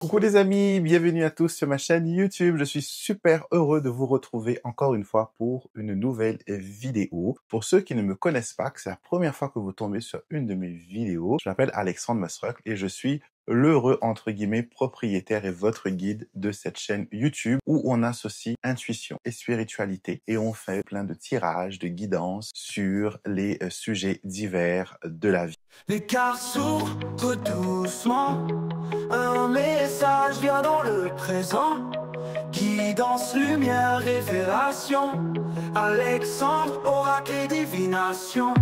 Coucou les amis, bienvenue à tous sur ma chaîne YouTube. Je suis super heureux de vous retrouver encore une fois pour une nouvelle vidéo. Pour ceux qui ne me connaissent pas, que c'est la première fois que vous tombez sur une de mes vidéos, je m'appelle Alexandre Masruck et je suis l'heureux, entre guillemets, propriétaire et votre guide de cette chaîne YouTube où on associe intuition et spiritualité et on fait plein de tirages, de guidances sur les sujets divers de la vie. Les cartes s'ouvrent doucement, un message vient dans le présent. Guidance, lumière, révélation, Alexandre, oracle et divination.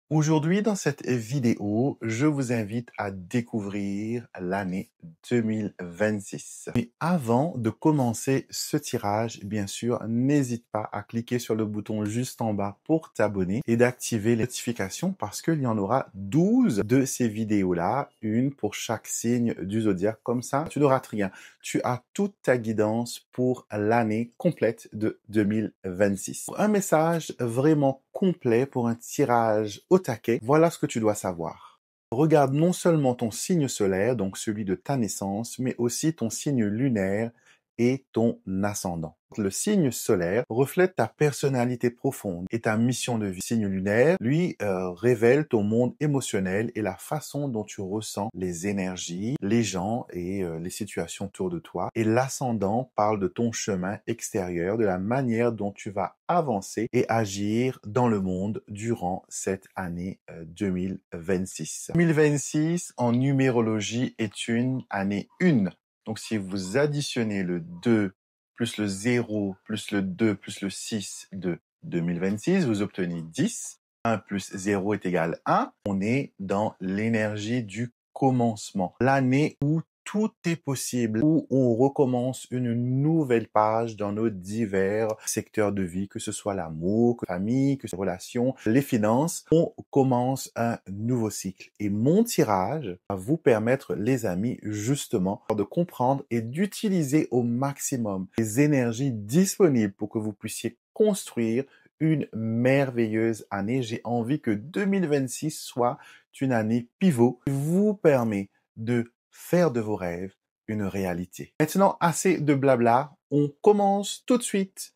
Aujourd'hui, dans cette vidéo, je vous invite à découvrir l'année 2026. Mais avant de commencer ce tirage, bien sûr, n'hésite pas à cliquer sur le bouton juste en bas pour t'abonner et d'activer les notifications parce qu'il y en aura 12 de ces vidéos-là, une pour chaque signe du zodiaque. Comme ça, tu ne rates rien. Tu as toute ta guidance pour l'année complète de 2026. Un message vraiment complet pour un tirage au taquet. Voilà ce que tu dois savoir. Regarde non seulement ton signe solaire, donc celui de ta naissance, mais aussi ton signe lunaire et ton ascendant. Le signe solaire reflète ta personnalité profonde et ta mission de vie. Le signe lunaire, lui, révèle ton monde émotionnel et la façon dont tu ressens les énergies, les gens et les situations autour de toi. Et l'ascendant parle de ton chemin extérieur, de la manière dont tu vas avancer et agir dans le monde durant cette année 2026. 2026 en numérologie est une année 1. Donc, si vous additionnez le 2 plus le 0 plus le 2 plus le 6 de 2026, vous obtenez 10. 1 plus 0 est égal à 1. On est dans l'énergie du commencement. L'année où tout est possible, où on recommence une nouvelle page dans nos divers secteurs de vie, que ce soit l'amour, que la famille, que ce soit les relations, les finances. On commence un nouveau cycle. Et mon tirage va vous permettre, les amis, justement, de comprendre et d'utiliser au maximum les énergies disponibles pour que vous puissiez construire une merveilleuse année. J'ai envie que 2026 soit une année pivot qui vous permet de faire de vos rêves une réalité. Maintenant, assez de blabla, on commence tout de suite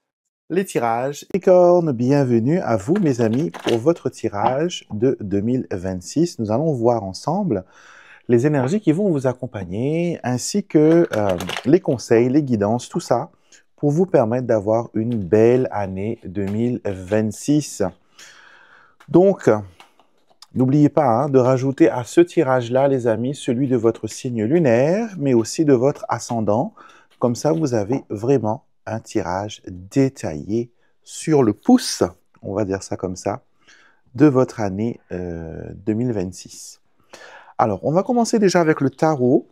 les tirages. Licorne, bienvenue à vous mes amis pour votre tirage de 2026. Nous allons voir ensemble les énergies qui vont vous accompagner ainsi que les conseils, les guidances, tout ça pour vous permettre d'avoir une belle année 2026. Donc, n'oubliez pas de rajouter à ce tirage-là, les amis, celui de votre signe lunaire, mais aussi de votre ascendant. Comme ça, vous avez vraiment un tirage détaillé sur le pouce, on va dire ça comme ça, de votre année 2026. Alors, on va commencer déjà avec le tarot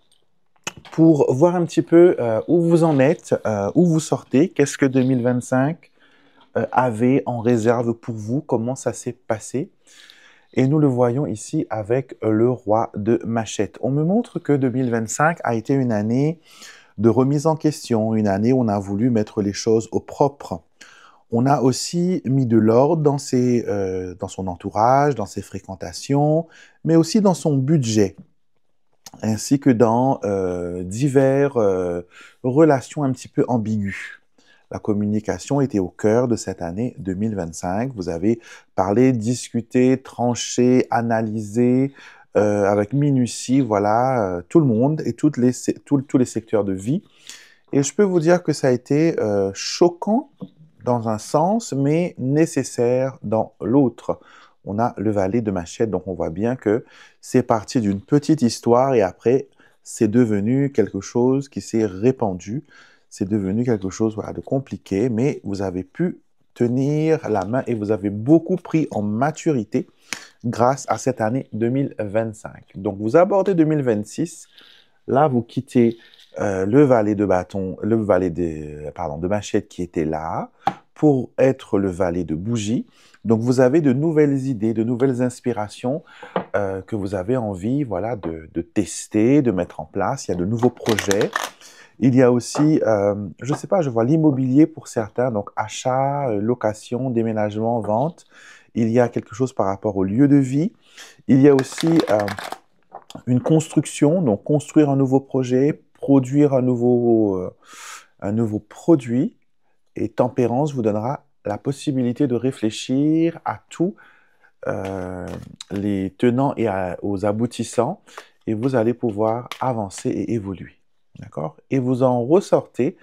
pour voir un petit peu où vous en êtes, où vous sortez, qu'est-ce que 2025 avait en réserve pour vous, comment ça s'est passé. Et nous le voyons ici avec le roi de Machette. On me montre que 2025 a été une année de remise en question, une année où on a voulu mettre les choses au propre. On a aussi mis de l'ordre dans son entourage, dans ses fréquentations, mais aussi dans son budget, ainsi que dans diverses relations un petit peu ambiguës. La communication était au cœur de cette année 2025. Vous avez parlé, discuté, tranché, analysé avec minutie, voilà, tout le monde et tous les secteurs de vie. Et je peux vous dire que ça a été choquant dans un sens, mais nécessaire dans l'autre. On a le valet de Machette, donc on voit bien que c'est parti d'une petite histoire et après, c'est devenu quelque chose qui s'est répandu. C'est devenu quelque chose de compliqué, mais vous avez pu tenir la main et vous avez beaucoup pris en maturité grâce à cette année 2025. Donc, vous abordez 2026. Là, vous quittez le valet de bâton, le valet de Machette qui était là pour être le valet de bougie. Donc, vous avez de nouvelles idées, de nouvelles inspirations que vous avez envie de tester, de mettre en place. Il y a de nouveaux projets. Il y a aussi, je ne sais pas, je vois l'immobilier pour certains, donc achat, location, déménagement, vente. Il y a quelque chose par rapport au lieu de vie. Il y a aussi une construction, donc construire un nouveau projet, produire un nouveau produit. Et tempérance vous donnera la possibilité de réfléchir à tous les tenants et aux aboutissants, et vous allez pouvoir avancer et évoluer. D'accord? Et vous en ressortez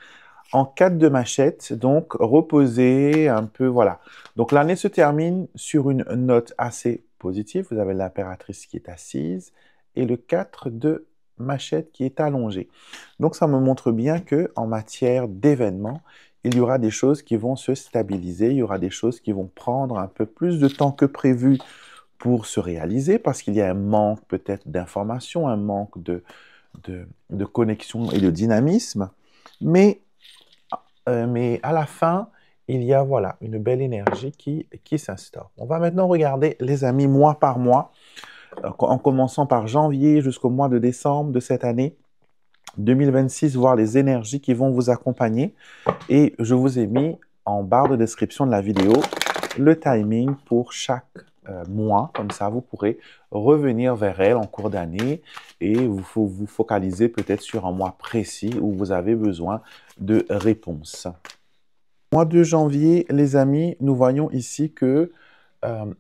en 4 de machette, donc reposez un peu, voilà. Donc l'année se termine sur une note assez positive. Vous avez l'impératrice qui est assise et le 4 de machette qui est allongé. Donc ça me montre bien que en matière d'événements, il y aura des choses qui vont se stabiliser, il y aura des choses qui vont prendre un peu plus de temps que prévu pour se réaliser parce qu'il y a un manque peut-être d'information, un manque de connexion et de dynamisme. Mais à la fin, il y a voilà, une belle énergie qui s'instaure. On va maintenant regarder, les amis, mois par mois, en commençant par janvier jusqu'au mois de décembre de cette année 2026, voir les énergies qui vont vous accompagner. Et je vous ai mis en barre de description de la vidéo le timing pour chaque mois. Comme ça, vous pourrez revenir vers elle en cours d'année et vous focaliser peut-être sur un mois précis où vous avez besoin de réponses. Mois de janvier, les amis, nous voyons ici que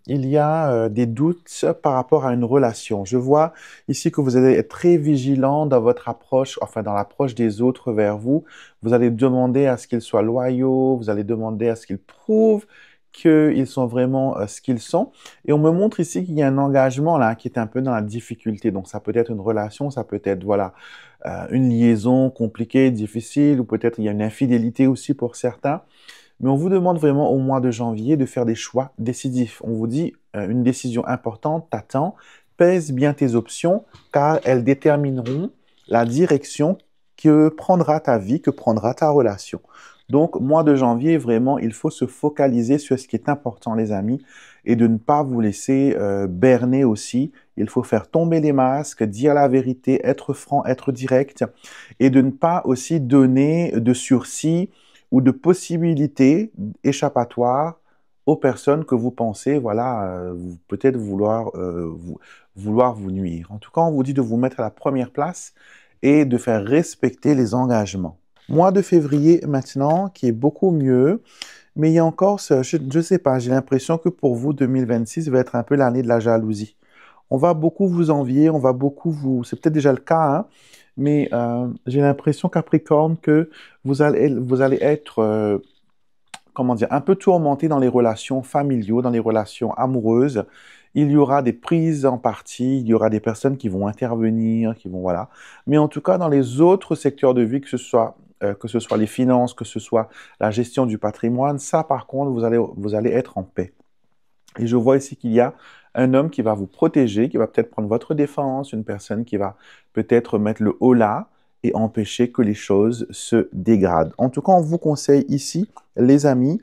il y a des doutes par rapport à une relation. Je vois ici que vous allez être très vigilant dans votre approche, enfin dans l'approche des autres vers vous. Vous allez demander à ce qu'ils soient loyaux, vous allez demander à ce qu'ils prouvent qu'ils sont vraiment ce qu'ils sont. Et on me montre ici qu'il y a un engagement là qui est un peu dans la difficulté. Donc ça peut être une relation, ça peut être voilà une liaison compliquée, difficile, ou peut-être il y a une infidélité aussi pour certains. Mais on vous demande vraiment au mois de janvier de faire des choix décisifs. On vous dit une décision importante t'attend, pèse bien tes options car elles détermineront la direction que prendra ta vie, que prendra ta relation. Donc, mois de janvier, vraiment, il faut se focaliser sur ce qui est important, les amis, et de ne pas vous laisser berner aussi. Il faut faire tomber les masques, dire la vérité, être franc, être direct, et de ne pas aussi donner de sursis ou de possibilités échappatoires aux personnes que vous pensez, voilà, peut-être vouloir vous nuire. En tout cas, on vous dit de vous mettre à la première place et de faire respecter les engagements. Mois de février maintenant, qui est beaucoup mieux, mais il y a encore, je ne sais pas, j'ai l'impression que pour vous, 2026 va être un peu l'année de la jalousie. On va beaucoup vous envier, on va beaucoup vous... C'est peut-être déjà le cas, hein, mais j'ai l'impression, Capricorne, que vous allez être, comment dire, un peu tourmenté dans les relations familiaux, dans les relations amoureuses. Il y aura des prises en partie, il y aura des personnes qui vont intervenir, qui vont, voilà. Mais en tout cas, dans les autres secteurs de vie, que ce soit les finances, que ce soit la gestion du patrimoine, ça, par contre, vous allez être en paix. Et je vois ici qu'il y a un homme qui va vous protéger, qui va peut-être prendre votre défense, une personne qui va peut-être mettre le holà et empêcher que les choses se dégradent. En tout cas, on vous conseille ici, les amis,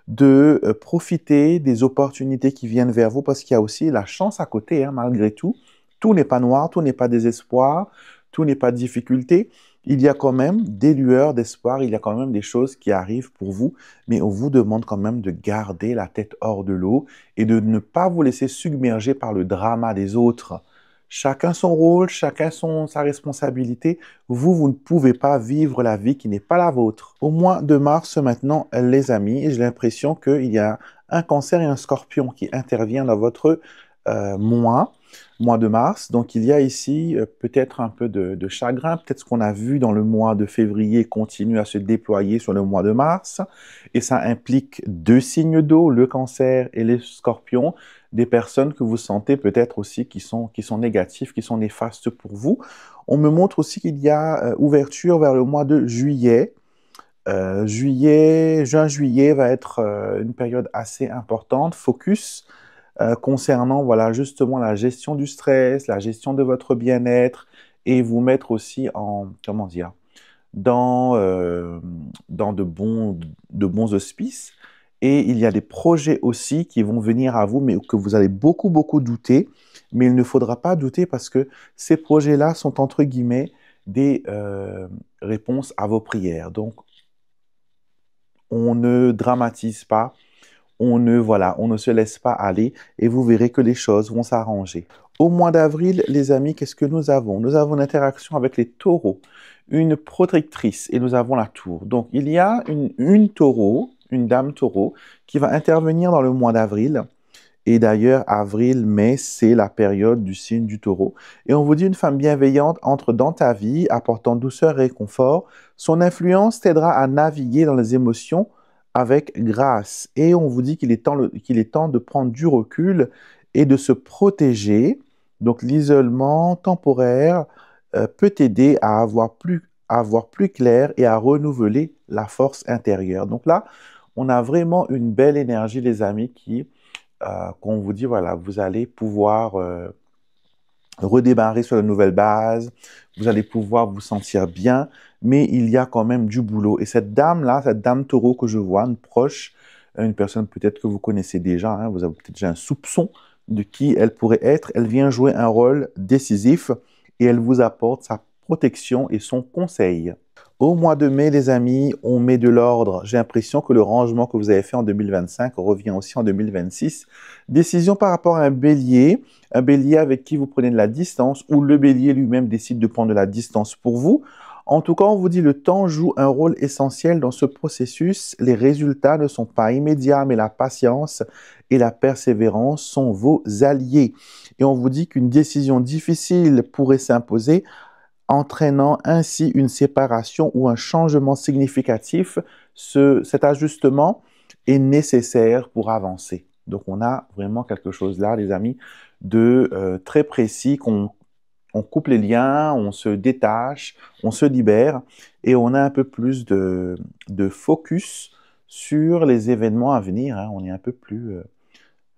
de profiter des opportunités qui viennent vers vous parce qu'il y a aussi la chance à côté, hein, malgré tout. Tout n'est pas noir, tout n'est pas désespoir, tout n'est pas difficulté. Il y a quand même des lueurs d'espoir, il y a quand même des choses qui arrivent pour vous, mais on vous demande quand même de garder la tête hors de l'eau et de ne pas vous laisser submerger par le drama des autres. Chacun son rôle, chacun sa responsabilité. Vous ne pouvez pas vivre la vie qui n'est pas la vôtre. Au mois de mars maintenant, les amis, j'ai l'impression qu'il y a un cancer et un scorpion qui interviennent dans votre mois de mars. Donc, il y a ici peut-être un peu de chagrin. Peut-être ce qu'on a vu dans le mois de février continue à se déployer sur le mois de mars. Et ça implique 2 signes d'eau, le cancer et les scorpions, des personnes que vous sentez peut-être aussi qui sont négatifs, qui sont néfastes pour vous. On me montre aussi qu'il y a ouverture vers le mois de juillet. Juin-juillet va être une période assez importante, focus concernant voilà, justement la gestion du stress, la gestion de votre bien-être et vous mettre aussi en, comment dire, dans de bons auspices. Et il y a des projets aussi qui vont venir à vous, mais que vous allez beaucoup douter. Mais il ne faudra pas douter parce que ces projets-là sont entre guillemets des réponses à vos prières. Donc, on ne dramatise pas. voilà, on ne se laisse pas aller et vous verrez que les choses vont s'arranger. Au mois d'avril, les amis, qu'est-ce que nous avons? Nous avons une interaction avec les taureaux, une protectrice et nous avons la tour. Donc, il y a une taureau, une dame taureau qui va intervenir dans le mois d'avril. Et d'ailleurs, avril, mai, c'est la période du signe du taureau. Et on vous dit, une femme bienveillante entre dans ta vie, apportant douceur et réconfort. Son influence t'aidera à naviguer dans les émotions avec grâce. Et on vous dit qu'il est temps de prendre du recul et de se protéger. Donc, l'isolement temporaire peut t'aider à avoir plus clair et à renouveler la force intérieure. Donc là, on a vraiment une belle énergie, les amis, qu'on vous dit, voilà, vous allez pouvoir redémarrer sur de nouvelles bases, vous allez pouvoir vous sentir bien, mais il y a quand même du boulot. Et cette dame-là, cette dame taureau que je vois, une proche, une personne peut-être que vous connaissez déjà, hein, vous avez peut-être déjà un soupçon de qui elle pourrait être, elle vient jouer un rôle décisif et elle vous apporte sa protection et son conseil. Au mois de mai, les amis, on met de l'ordre. J'ai l'impression que le rangement que vous avez fait en 2025 revient aussi en 2026. Décision par rapport à un bélier avec qui vous prenez de la distance ou le bélier lui-même décide de prendre de la distance pour vous. En tout cas, on vous dit le temps joue un rôle essentiel dans ce processus. Les résultats ne sont pas immédiats, mais la patience et la persévérance sont vos alliés. Et on vous dit qu'une décision difficile pourrait s'imposer, entraînant ainsi une séparation ou un changement significatif. Cet ajustement est nécessaire pour avancer. Donc, on a vraiment quelque chose là, les amis, de très précis, qu'on coupe les liens, on se détache, on se libère et on a un peu plus de focus sur les événements à venir. Hein. On est un peu plus...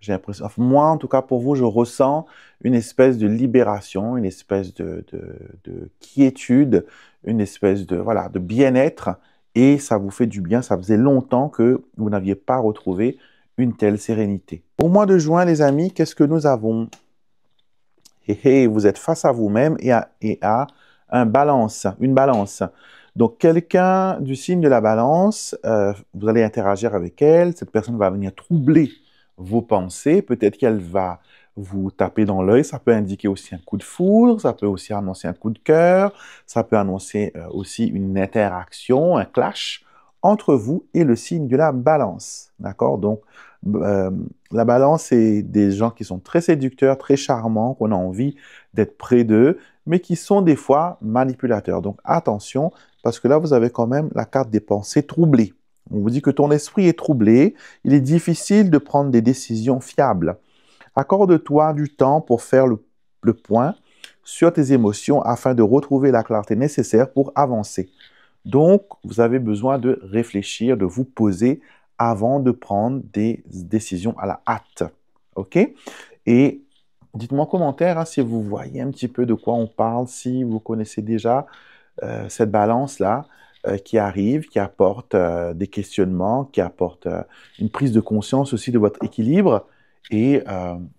j'ai l'impression, enfin, moi, en tout cas, pour vous, je ressens une espèce de libération, une espèce de quiétude, une espèce de, voilà, de bien-être, et ça vous fait du bien. Ça faisait longtemps que vous n'aviez pas retrouvé une telle sérénité. Au mois de juin, les amis, qu'est-ce que nous avons? Vous êtes face à vous-même et à une balance. Donc, quelqu'un du signe de la balance, vous allez interagir avec elle, cette personne va venir troubler vos pensées, peut-être qu'elle va vous taper dans l'œil, ça peut indiquer aussi un coup de foudre, ça peut aussi annoncer un coup de cœur, ça peut annoncer aussi une interaction, un clash entre vous et le signe de la balance, d'accord? Donc, la balance, c'est des gens qui sont très séducteurs, très charmants, qu'on a envie d'être près d'eux, mais qui sont des fois manipulateurs. Donc, attention, parce que là, vous avez quand même la carte des pensées troublées. On vous dit que ton esprit est troublé, il est difficile de prendre des décisions fiables. Accorde-toi du temps pour faire le point sur tes émotions afin de retrouver la clarté nécessaire pour avancer. Donc, vous avez besoin de réfléchir, de vous poser avant de prendre des décisions à la hâte. OK? Et dites-moi en commentaire si vous voyez un petit peu de quoi on parle, si vous connaissez déjà cette balance-là qui arrive, qui apporte des questionnements, qui apporte une prise de conscience aussi de votre équilibre. Et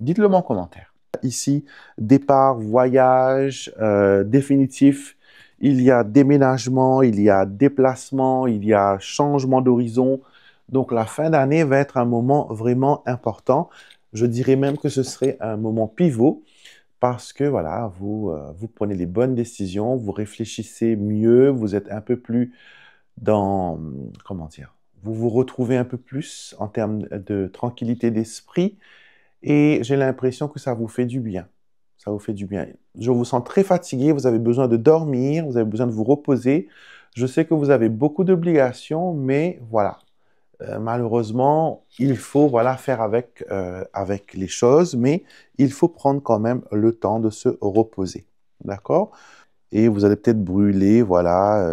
dites-le moi en commentaire. Ici, départ, voyage définitif. Il y a déménagement, il y a déplacement, il y a changement d'horizon. Donc, la fin d'année va être un moment vraiment important. Je dirais même que ce serait un moment pivot parce que, voilà, vous prenez les bonnes décisions, vous réfléchissez mieux, vous êtes un peu plus dans, comment dire, vous vous retrouvez un peu plus en termes de tranquillité d'esprit et j'ai l'impression que ça vous fait du bien. Ça vous fait du bien. Je vous sens très fatigué, vous avez besoin de dormir, vous avez besoin de vous reposer. Je sais que vous avez beaucoup d'obligations, mais voilà. Malheureusement, il faut voilà, faire avec les choses, mais il faut prendre quand même le temps de se reposer. D'accord? Et vous allez peut-être brûler voilà,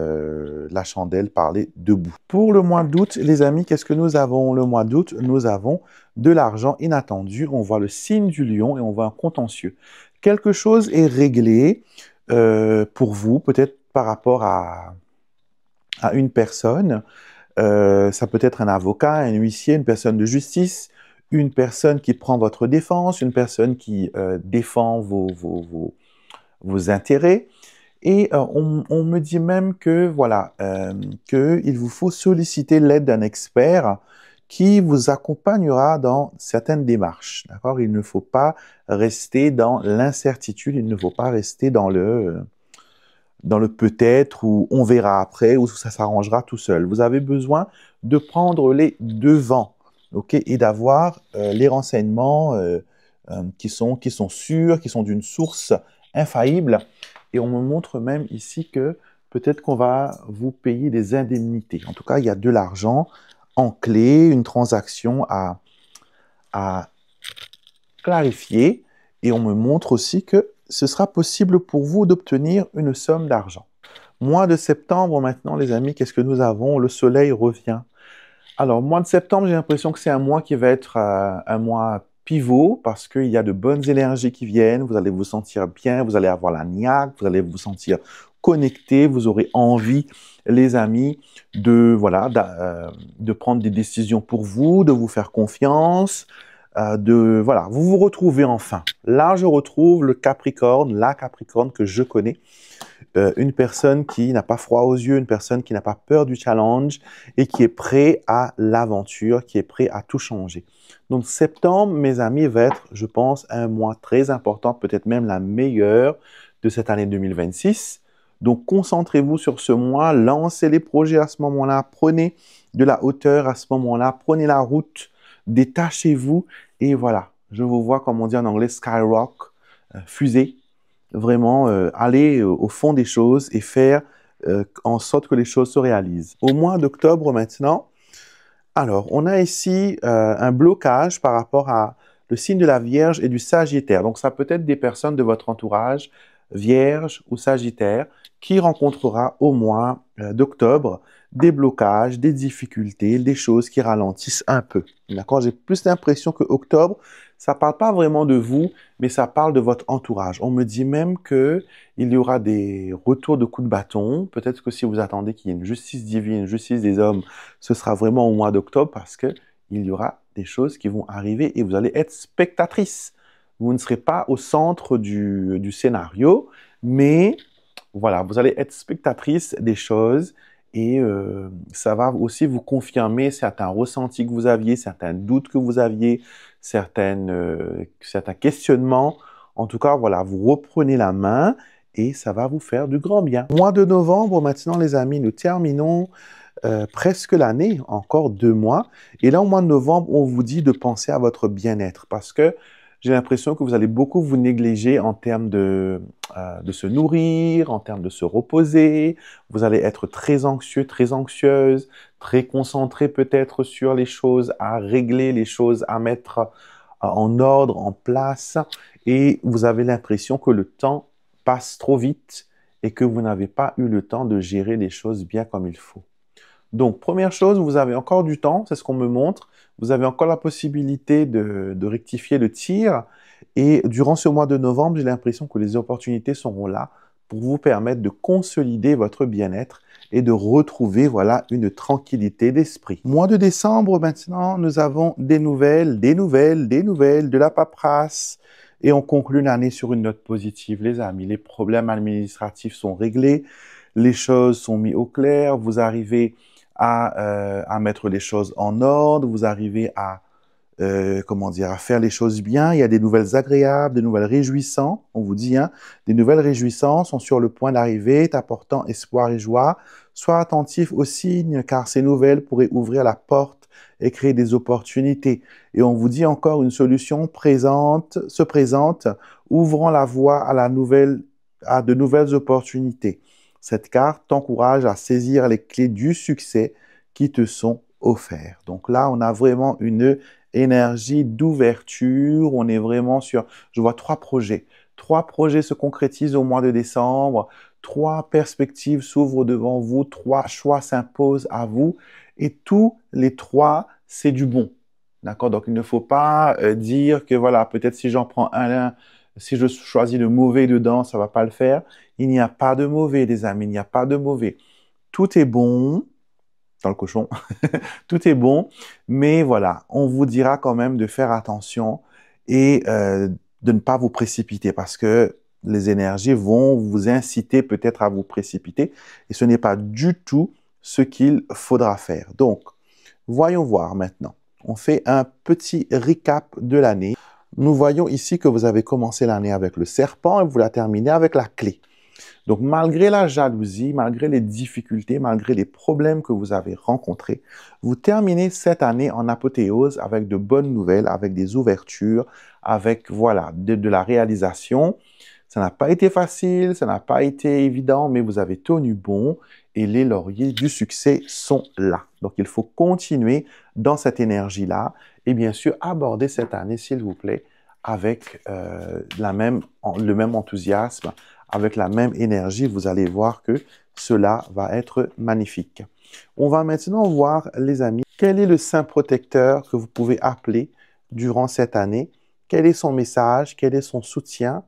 la chandelle, parler debout. Pour le mois d'août, les amis, qu'est-ce que nous avons? Le mois d'août, nous avons de l'argent inattendu. On voit le signe du lion et on voit un contentieux. Quelque chose est réglé pour vous, peut-être par rapport à une personne. Ça peut être un avocat, un huissier, une personne de justice, une personne qui prend votre défense, une personne qui défend vos intérêts. Et on me dit même que voilà, qu'il vous faut solliciter l'aide d'un expert qui vous accompagnera dans certaines démarches. D'accord? Il ne faut pas rester dans l'incertitude, il ne faut pas rester dans le peut-être ou on verra après ou ça s'arrangera tout seul. Vous avez besoin de prendre les devants, ok, et d'avoir les renseignements qui sont sûrs, qui sont d'une source infaillible. Et on me montre même ici que peut-être qu'on va vous payer des indemnités. En tout cas, il y a de l'argent en clé, une transaction à clarifier. Et on me montre aussi que ce sera possible pour vous d'obtenir une somme d'argent. Mois de septembre maintenant, les amis, qu'est-ce que nous avons? Le soleil revient. Alors, mois de septembre, j'ai l'impression que c'est un mois qui va être un mois pivot parce qu'il y a de bonnes énergies qui viennent, vous allez vous sentir bien, vous allez avoir la niaque, vous allez vous sentir connecté, vous aurez envie, les amis, de prendre des décisions pour vous, de vous faire confiance, vous vous retrouvez enfin. Là, je retrouve le Capricorne, la Capricorne que je connais. Une personne qui n'a pas froid aux yeux, une personne qui n'a pas peur du challenge et qui est prêt à l'aventure, qui est prêt à tout changer. Donc septembre, mes amis, va être, je pense, un mois très important, peut-être même la meilleure de cette année 2026. Donc concentrez-vous sur ce mois, lancez les projets à ce moment-là, prenez de la hauteur à ce moment-là, prenez la route, détachez-vous et voilà, je vous vois, comme on dit en anglais, skyrock, fusée. Vraiment aller au fond des choses et faire en sorte que les choses se réalisent. Au mois d'octobre maintenant, alors on a ici un blocage par rapport à le signe de la Vierge et du Sagittaire. Donc ça peut être des personnes de votre entourage, Vierge ou Sagittaire, qui rencontrera au mois d'octobre des blocages, des difficultés, des choses qui ralentissent un peu. D'accord? J'ai plus l'impression que octobre, ça ne parle pas vraiment de vous, mais ça parle de votre entourage. On me dit même qu'il y aura des retours de coups de bâton. Peut-être que si vous attendez qu'il y ait une justice divine, une justice des hommes, ce sera vraiment au mois d'octobre parce qu'il y aura des choses qui vont arriver et vous allez être spectatrice. Vous ne serez pas au centre du scénario, mais voilà, vous allez être spectatrice des choses et ça va aussi vous confirmer certains ressentis que vous aviez, certains doutes que vous aviez, certains questionnements. En tout cas, voilà, vous reprenez la main et ça va vous faire du grand bien. Mois de novembre, maintenant les amis, nous terminons presque l'année, encore 2 mois. Et là, au mois de novembre, on vous dit de penser à votre bien-être parce que j'ai l'impression que vous allez beaucoup vous négliger en termes de se nourrir, en termes de se reposer. Vous allez être très anxieux, très anxieuse, très concentré peut-être sur les choses à régler, les choses à mettre en ordre, en place. Et vous avez l'impression que le temps passe trop vite et que vous n'avez pas eu le temps de gérer les choses bien comme il faut. Donc, première chose, vous avez encore du temps, c'est ce qu'on me montre. Vous avez encore la possibilité de rectifier le tir. Et durant ce mois de novembre, j'ai l'impression que les opportunités seront là pour vous permettre de consolider votre bien-être et de retrouver, voilà, une tranquillité d'esprit. Mois de décembre, maintenant, nous avons des nouvelles, de la paperasse. Et on conclut l'année sur une note positive, les amis. Les problèmes administratifs sont réglés, les choses sont mises au clair, vous arrivez à mettre les choses en ordre, vous arrivez à faire les choses bien. Il y a des nouvelles agréables, des nouvelles réjouissantes. On vous dit, hein, des nouvelles réjouissantes sont sur le point d'arriver, t'apportant espoir et joie. Sois attentif aux signes, car ces nouvelles pourraient ouvrir la porte et créer des opportunités. Et on vous dit encore une solution se présente, ouvrant la voie à de nouvelles opportunités. Cette carte t'encourage à saisir les clés du succès qui te sont offertes. Donc là, on a vraiment une énergie d'ouverture. On est vraiment sur, je vois 3 projets. 3 projets se concrétisent au mois de décembre. 3 perspectives s'ouvrent devant vous. 3 choix s'imposent à vous. Et tous les 3, c'est du bon. D'accord? Donc, il ne faut pas dire que voilà, peut-être si j'en prends un, si je choisis le mauvais dedans, ça va pas le faire. Il n'y a pas de mauvais, les amis. Il n'y a pas de mauvais. Tout est bon. Dans le cochon. Tout est bon, mais voilà, on vous dira quand même de faire attention et de ne pas vous précipiter parce que les énergies vont vous inciter peut-être à vous précipiter et ce n'est pas du tout ce qu'il faudra faire. Donc, Voyons voir maintenant. On fait un petit recap de l'année. Nous voyons ici que vous avez commencé l'année avec le serpent et vous la terminez avec la clé. Donc, malgré la jalousie, malgré les difficultés, malgré les problèmes que vous avez rencontrés, vous terminez cette année en apothéose avec de bonnes nouvelles, avec des ouvertures, avec, voilà, de la réalisation. Ça n'a pas été facile, ça n'a pas été évident, mais vous avez tenu bon et les lauriers du succès sont là. Donc, il faut continuer dans cette énergie-là et bien sûr aborder cette année, s'il vous plaît, avec le même enthousiasme, avec la même énergie. Vous allez voir que cela va être magnifique. On va maintenant voir, les amis, quel est le saint protecteur que vous pouvez appeler durant cette année? Quel est son message? Quel est son soutien?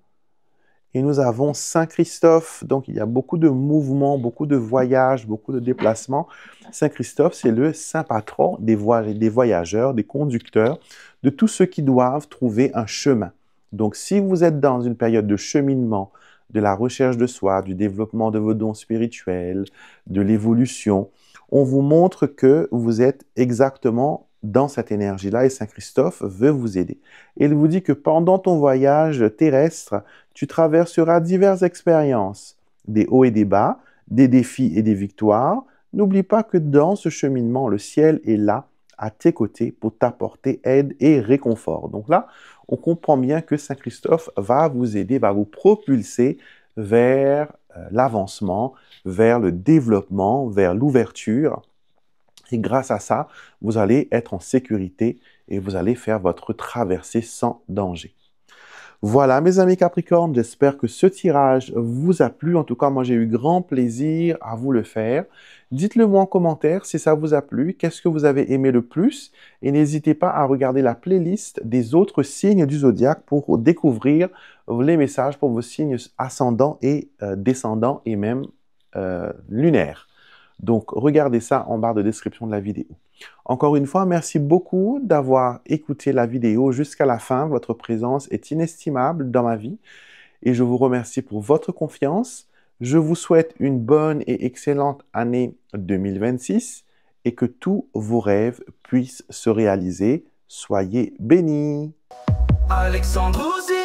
Et nous avons Saint Christophe. Donc, il y a beaucoup de mouvements, beaucoup de voyages, beaucoup de déplacements. Saint Christophe, c'est le saint patron des voyageurs, des conducteurs, de tous ceux qui doivent trouver un chemin. Donc, si vous êtes dans une période de cheminement, de la recherche de soi, du développement de vos dons spirituels, de l'évolution, on vous montre que vous êtes exactement dans cette énergie-là et Saint Christophe veut vous aider. Il vous dit que pendant ton voyage terrestre, tu traverseras diverses expériences, des hauts et des bas, des défis et des victoires. N'oublie pas que dans ce cheminement, le ciel est là, à tes côtés, pour t'apporter aide et réconfort. Donc là, on comprend bien que Saint Christophe va vous aider, va vous propulser vers l'avancement, vers le développement, vers l'ouverture. Et grâce à ça, vous allez être en sécurité et vous allez faire votre traversée sans danger. Voilà, mes amis Capricorne, j'espère que ce tirage vous a plu. En tout cas, moi, j'ai eu grand plaisir à vous le faire. Dites-le moi en commentaire si ça vous a plu. Qu'est-ce que vous avez aimé le plus? Et n'hésitez pas à regarder la playlist des autres signes du zodiaque pour découvrir les messages pour vos signes ascendants et descendants et même lunaires. Donc, regardez ça en barre de description de la vidéo. Encore une fois, merci beaucoup d'avoir écouté la vidéo jusqu'à la fin. Votre présence est inestimable dans ma vie et je vous remercie pour votre confiance. Je vous souhaite une bonne et excellente année 2026 et que tous vos rêves puissent se réaliser. Soyez bénis. Alexandre Ozzy.